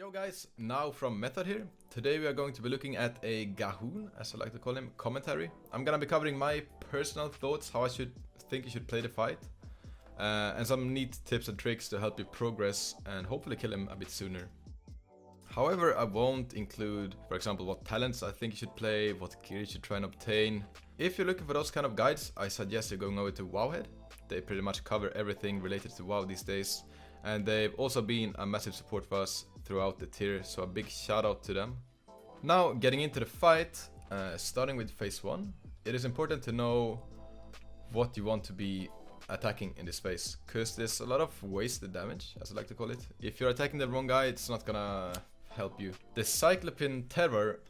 Yo guys, Naowh from Method here. Today we are going to be looking at a Gahoon, as I like to call him, commentary. I'm gonna be covering my personal thoughts, how I think you should play the fight, and some neat tips and tricks to help you progress and hopefully kill him a bit sooner. However, I won't include, for example, what talents I think you should play, what gear you should try and obtain. If you're looking for those kind of guides, I suggest you going over to Wowhead. They pretty much cover everything related to WoW these days. And they've also been a massive support for us throughout the tier, so a big shout out to them. Now, getting into the fight, starting with phase 1, it is important to know what you want to be attacking in this phase, because there's a lot of wasted damage, as I like to call it. If you're attacking the wrong guy, it's not gonna help you. The Cyclopin Terror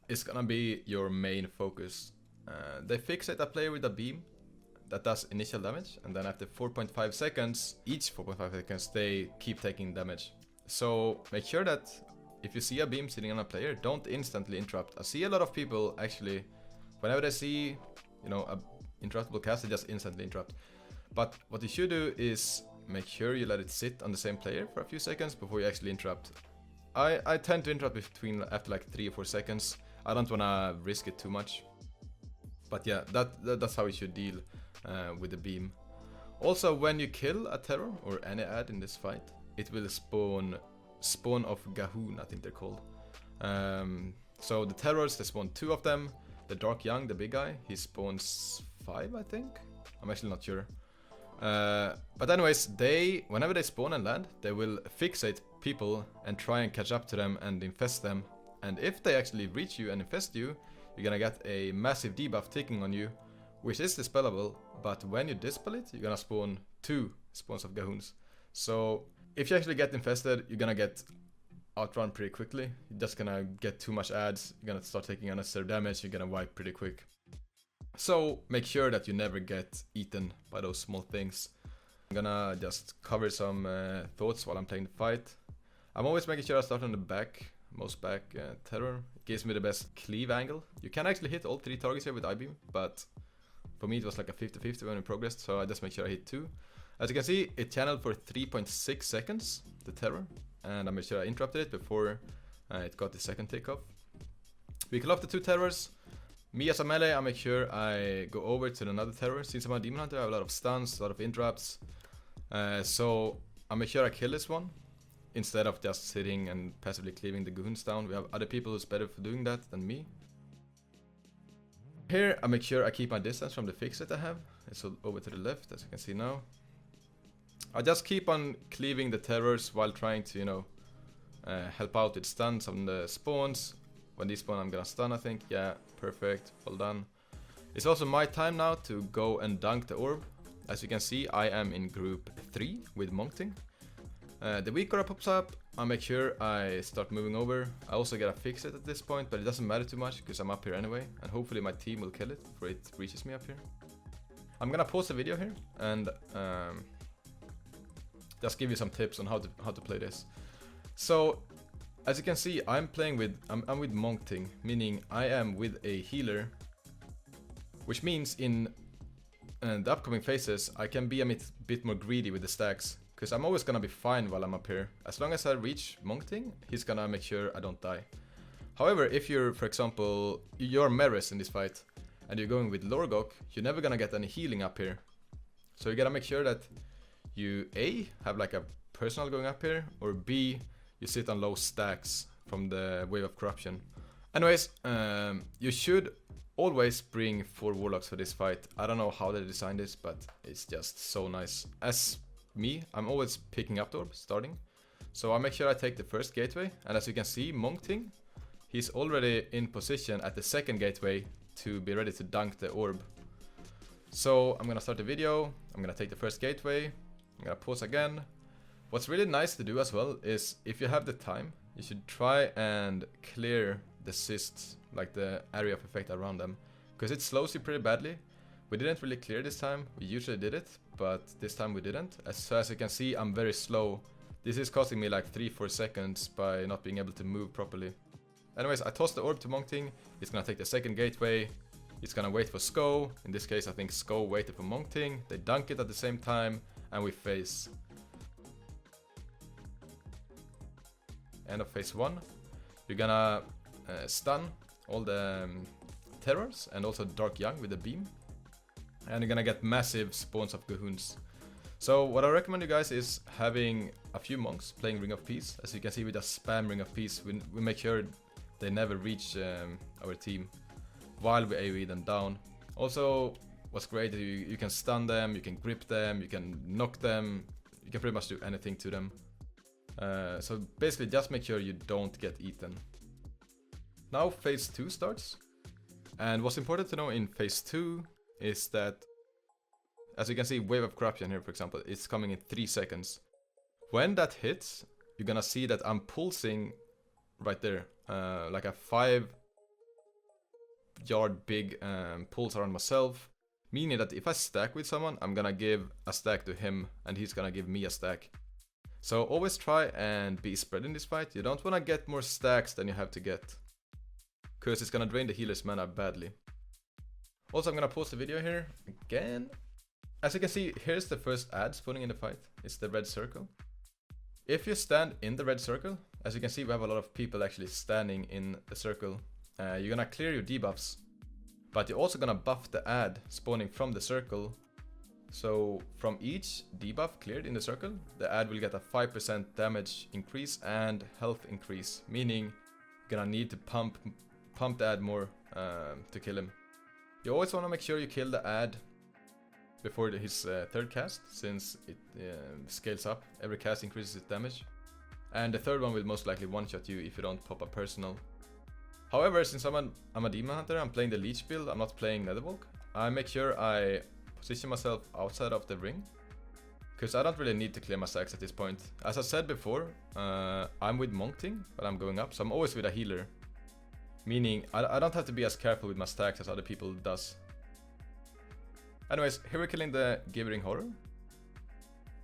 is gonna be your main focus. They fixate a player with a beam that does initial damage, and then after 4.5 seconds, each 4.5 seconds, they keep taking damage. So make sure that if you see a beam sitting on a player, don't instantly interrupt. I see a lot of people actually, whenever they see, a interruptible cast, they just instantly interrupt. But what you should do is make sure you let it sit on the same player for a few seconds before you actually interrupt. I tend to interrupt after like 3 or 4 seconds. I don't wanna risk it too much. But yeah, that's how you should deal with the beam. Also, when you kill a terror or any ad in this fight, it will spawn of Gahoon, I think they're called. So the terrors, they spawn 2 of them. The Dark Young, the big guy, he spawns 5, I think. I'm actually not sure. But anyways, whenever they spawn and land, they will fixate people and try and catch up to them and infest them. And if they actually reach you and infest you, you're gonna get a massive debuff ticking on you, which is dispellable, but when you dispel it, you're gonna spawn 2 spawns of Gahoons. So if you actually get infested, you're gonna get outrun pretty quickly. You're just gonna get too much ads, you're gonna start taking unnecessary damage, you're gonna wipe pretty quick. So make sure that you never get eaten by those small things. I'm gonna just cover some thoughts while I'm playing the fight. I'm always making sure I start on the back, most back terror. It gives me the best cleave angle. You can actually hit all 3 targets here with I-beam, but for me it was like a 50-50 when we progressed, so I just make sure I hit 2. As you can see, it channeled for 3.6 seconds, the terror, and I made sure I interrupted it before it got the second takeoff. We kill off the 2 terrors. Me as a melee, I make sure I go over to another terror. Since I'm a demon hunter, I have a lot of stuns, a lot of interrupts. So I make sure I kill this one, instead of just sitting and passively cleaving the goons down. We have other people who's better for doing that than me. Here, I make sure I keep my distance from the fix that I have. It's over to the left, as you can see now. I just keep on cleaving the terrors while trying to, help out with stuns on the spawns. When these spawn, I'm gonna stun, I think. Yeah, perfect, well done. It's also my time now to go and dunk the orb. As you can see, I am in group 3 with Monkting. The weak aura pops up, I make sure I start moving over. I also get a fix it at this point, but it doesn't matter too much because I'm up here anyway, and hopefully my team will kill it before it reaches me up here. I'm gonna pause the video here and just give you some tips on how to play this. So, as you can see, I'm with Monkting, meaning I am with a healer, which means in the upcoming phases I can be a bit more greedy with the stacks. Because I'm always gonna be fine while I'm up here. As long as I reach Monkting, he's gonna make sure I don't die. However, if you're, for example, you're Meris in this fight, and you're going with Lorgok, you're never gonna get any healing up here. So you gotta make sure that you A, have like a personal going up here, or B, you sit on low stacks from the Wave of Corruption. Anyways, you should always bring 4 Warlocks for this fight. I don't know how they designed this, but it's just so nice. As me, I'm always picking up the orb, starting. So I make sure I take the first gateway, and as you can see, Monkting, he's already in position at the second gateway to be ready to dunk the orb. So I'm gonna start the video, I'm gonna take the first gateway, I'm gonna pause again. What's really nice to do as well is, if you have the time, you should try and clear the cysts, like the area of effect around them, because it slows you pretty badly. We didn't really clear this time, we usually did it, but this time we didn't. So as you can see, I'm very slow. This is costing me like 3-4 seconds by not being able to move properly. Anyways, I toss the orb to Monkting, he's gonna take the second gateway, he's gonna wait for Sko. In this case, I think Sko waited for Monkting, they dunk it at the same time, and we phase. end of phase 1, you're gonna stun all the terrors and also Dark Young with the beam. And you're gonna get massive spawns of Gahoons. So what I recommend you guys is having a few monks playing Ring of Peace. As you can see, we just spam Ring of Peace. We make sure they never reach our team while we AoE them down. Also, what's great is you can stun them, you can grip them, you can knock them, you can pretty much do anything to them. So basically just make sure you don't get eaten. Now phase 2 starts. And what's important to know in phase 2 is that, as you can see, Wave of Corruption here, for example, it's coming in 3 seconds. When that hits, you're gonna see that I'm pulsing right there, like a 5-yard big pulse around myself, meaning that if I stack with someone, I'm gonna give a stack to him, and he's gonna give me a stack. So always try and be spread in this fight. You don't wanna get more stacks than you have to get, because it's gonna drain the healer's mana badly. Also, I'm gonna pause the video here again. As you can see, here's the first ad spawning in the fight. It's the red circle. If you stand in the red circle, as you can see, we have a lot of people actually standing in the circle. You're gonna clear your debuffs, but you're also gonna buff the ad spawning from the circle. So from each debuff cleared in the circle, the ad will get a 5% damage increase and health increase, meaning you're gonna need to pump the ad more to kill him. You always wanna make sure you kill the ad before his third cast, since it scales up. Every cast increases its damage. And the third one will most likely one-shot you if you don't pop a personal. However, since I'm a demon hunter, I'm playing the leech build, I'm not playing Netherwalk. I make sure I position myself outside of the ring, because I don't really need to clear my stacks at this point. As I said before, I'm with Monkting, but I'm going up, so I'm always with a healer. Meaning, I don't have to be as careful with my stacks as other people does. Anyways, here we're killing the Gibbering Horror.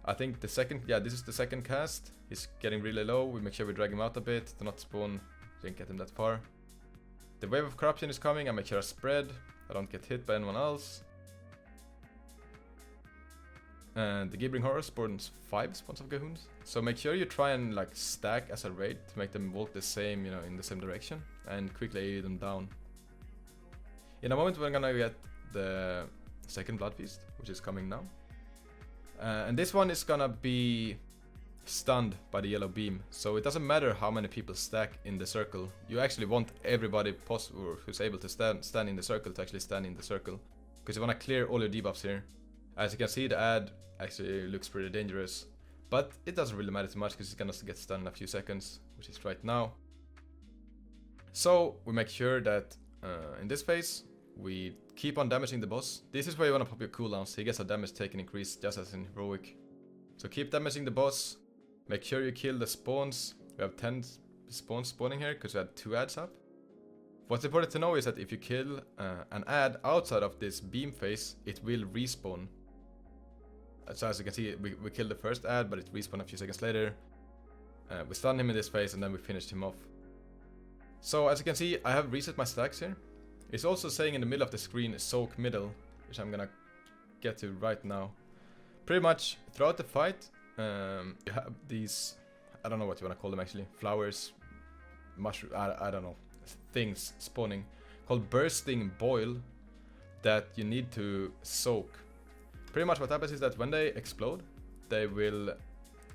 I think this is the second cast. He's getting really low. We make sure we drag him out a bit to not spawn. Didn't get him that far. The Wave of Corruption is coming. I make sure I spread. I don't get hit by anyone else. And the Gibbering Horror spawns 5 spawns of Gahoons. So make sure you try and like stack as a raid to make them walk the same, in the same direction, and quickly AoE them down. In a moment we're gonna get the second Blood Feast, which is coming now. And this one is gonna be stunned by the yellow beam, so it doesn't matter how many people stack in the circle. You actually want everybody possible who's able to stand in the circle to actually stand in the circle, because you want to clear all your debuffs here. As you can see, the ad actually looks pretty dangerous, but it doesn't really matter too much because it's gonna get stunned in a few seconds, which is right now. So we make sure that in this phase we keep on damaging the boss. This is where you want to pop your cooldowns. He gets a damage taken increase just as in Heroic. So keep damaging the boss. Make sure you kill the spawns. We have 10 spawns spawning here because we had 2 ads up. What's important to know is that if you kill an ad outside of this beam phase, it will respawn. So as you can see, we killed the first ad, but it respawned a few seconds later. We stunned him in this phase and then we finished him off. So as you can see, I have reset my stacks here. It's also saying in the middle of the screen, soak middle, which I'm gonna get to right now. Pretty much throughout the fight, you have these, I don't know what you want to call them actually, flowers, mushroom, I don't know, things spawning, called bursting boil, that you need to soak. Pretty much what happens is that when they explode, they will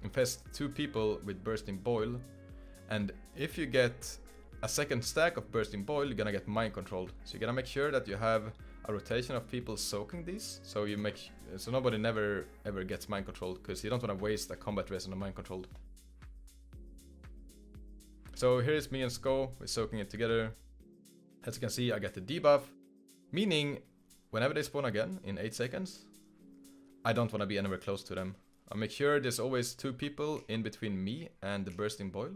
infest 2 people with bursting boil, and if you get a second stack of bursting boil, you're gonna get mind controlled. So you're gonna make sure that you have a rotation of people soaking these, so nobody never ever gets mind controlled, because you don't want to waste a combat race on a mind controlled. So here's me and Sko, we're soaking it together. As you can see, I get the debuff, meaning whenever they spawn again in 8 seconds, I don't want to be anywhere close to them. I make sure there's always 2 people in between me and the bursting boil.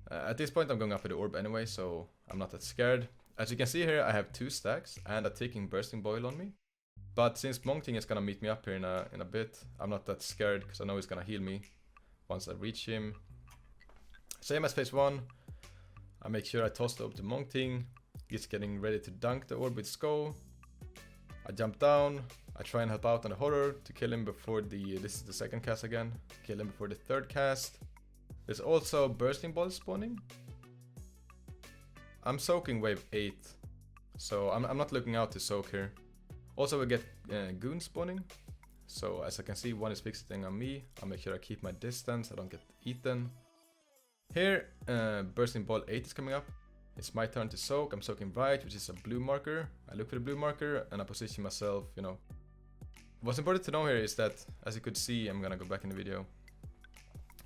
At this point I'm going up with the orb anyway, so I'm not that scared. As you can see here, I have 2 stacks and a ticking bursting boil on me. But since Monkting is gonna meet me up here in a bit, I'm not that scared because I know he's gonna heal me once I reach him. Same as phase 1, I make sure I toss the orb to Monkting. He's getting ready to dunk the orb with Sko. I jump down, I try and help out on the horror to kill him before this is the second cast again, kill him before the third cast. There's also bursting balls spawning. I'm soaking wave 8, so I'm not looking out to soak here. Also we get goons spawning. So as I can see, one is fixing on me. I'll make sure I keep my distance, I don't get eaten. Here, bursting ball 8 is coming up. It's my turn to soak. I'm soaking right, which is a blue marker. I look for the blue marker and I position myself, you know. What's important to know here is that, as you could see, I'm gonna go back in the video.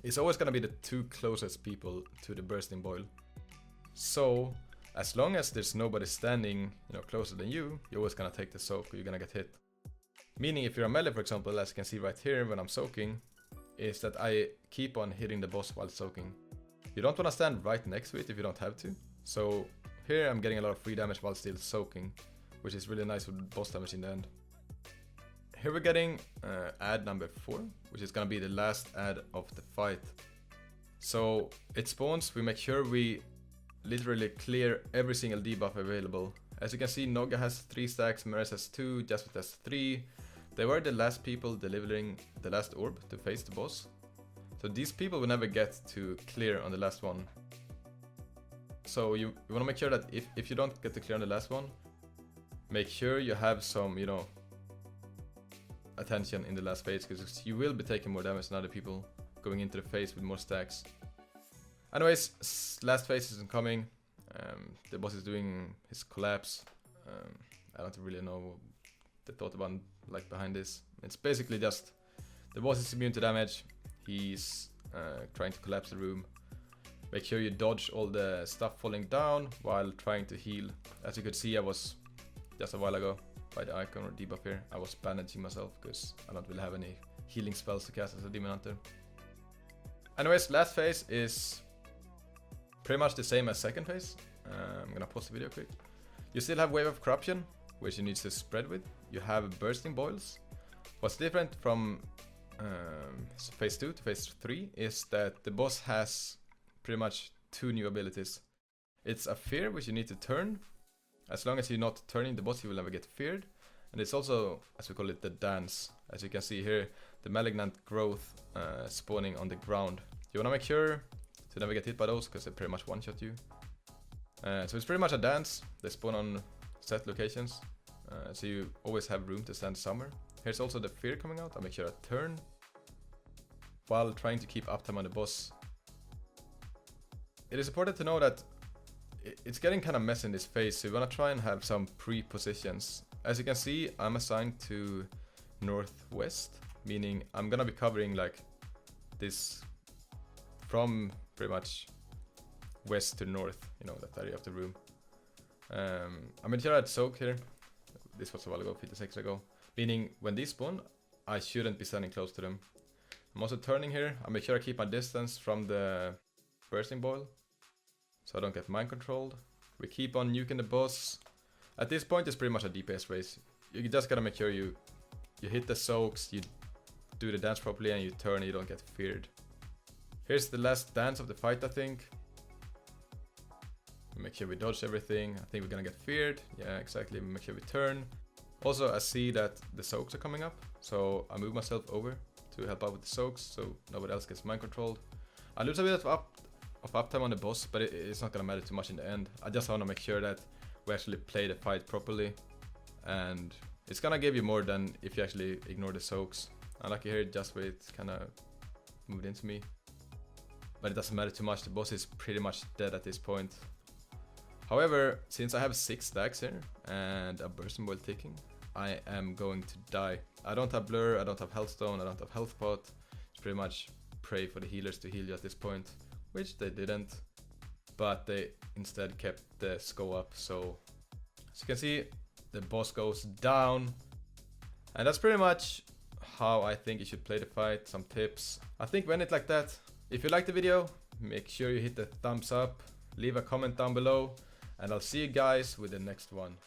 It's always gonna be the 2 closest people to the bursting boil. So, as long as there's nobody standing, you know, closer than you, you're always gonna take the soak or you're gonna get hit. Meaning if you're a melee, for example, as you can see right here when I'm soaking, is that I keep on hitting the boss while soaking. You don't wanna stand right next to it if you don't have to. So here I'm getting a lot of free damage while still soaking, which is really nice with boss damage in the end. Here we're getting ad number 4, which is gonna be the last ad of the fight. So it spawns, we make sure we literally clear every single debuff available. As you can see, Naowh has 3 stacks, Meres has 2, Jasmine has 3. They were the last people delivering the last orb to face the boss. So these people will never get to clear on the last one. So you want to make sure that if you don't get to clear on the last one, make sure you have some, you know, attention in the last phase, because you will be taking more damage than other people going into the phase with more stacks. Anyways, last phase isn't coming. The boss is doing his collapse. I don't really know the thought about like behind this. It's basically just the boss is immune to damage. He's trying to collapse the room. Make sure you dodge all the stuff falling down while trying to heal. As you could see, I was just a while ago by the icon or debuff here. I was bandaging myself because I don't really have any healing spells to cast as a demon hunter. Anyways, last phase is pretty much the same as second phase. I'm gonna pause the video quick. You still have Wave of Corruption, which you need to spread with. You have Bursting Boils. What's different from phase 2 to phase 3 is that the boss has pretty much 2 new abilities. It's a Fear, which you need to turn. As long as you're not turning the boss, you will never get feared. And it's also, as we call it, the Dance. As you can see here, the Malignant Growth spawning on the ground. You wanna make sure to never get hit by those, because they pretty much one-shot you. So it's pretty much a dance. They spawn on set locations, so you always have room to stand somewhere. Here's also the Fear coming out. I'll make sure I turn while trying to keep uptime on the boss. It is important to know that it's getting kind of messy in this phase, so you want to try and have some pre-positions. As you can see, I'm assigned to northwest, meaning I'm gonna be covering like this from pretty much west to north, you know, that area of the room. I'm gonna try to soak here. This was a while ago, 50 seconds ago. Meaning when these spawn, I shouldn't be standing close to them. I'm also turning here. I make sure I keep my distance from the bursting boil, so I don't get mind controlled. We keep on nuking the boss. At this point, it's pretty much a DPS race. You just gotta make sure you hit the soaks, you do the dance properly, and you turn and you don't get feared. Here's the last dance of the fight, I think. Make sure we dodge everything. I think we're gonna get feared. Yeah, exactly. Make sure we turn. Also, I see that the soaks are coming up, so I move myself over to help out with the soaks, so nobody else gets mind controlled. I lose a bit of uptime on the boss, but it's not gonna matter too much in the end. I just wanna make sure that we actually play the fight properly, and it's gonna give you more than if you actually ignore the soaks. Unlucky here, just wait, kinda moved into me. But it doesn't matter too much, the boss is pretty much dead at this point. However, since I have 6 stacks here and a bursting boil ticking, I am going to die. I don't have blur, I don't have health stone, I don't have health pot. It's pretty much pray for the healers to heal you at this point, which they didn't, but they instead kept the skull up. So as you can see, the boss goes down, and that's pretty much how I think you should play the fight. Some tips. I think when it's like that, if you like the video, make sure you hit the thumbs up, leave a comment down below, and I'll see you guys with the next one.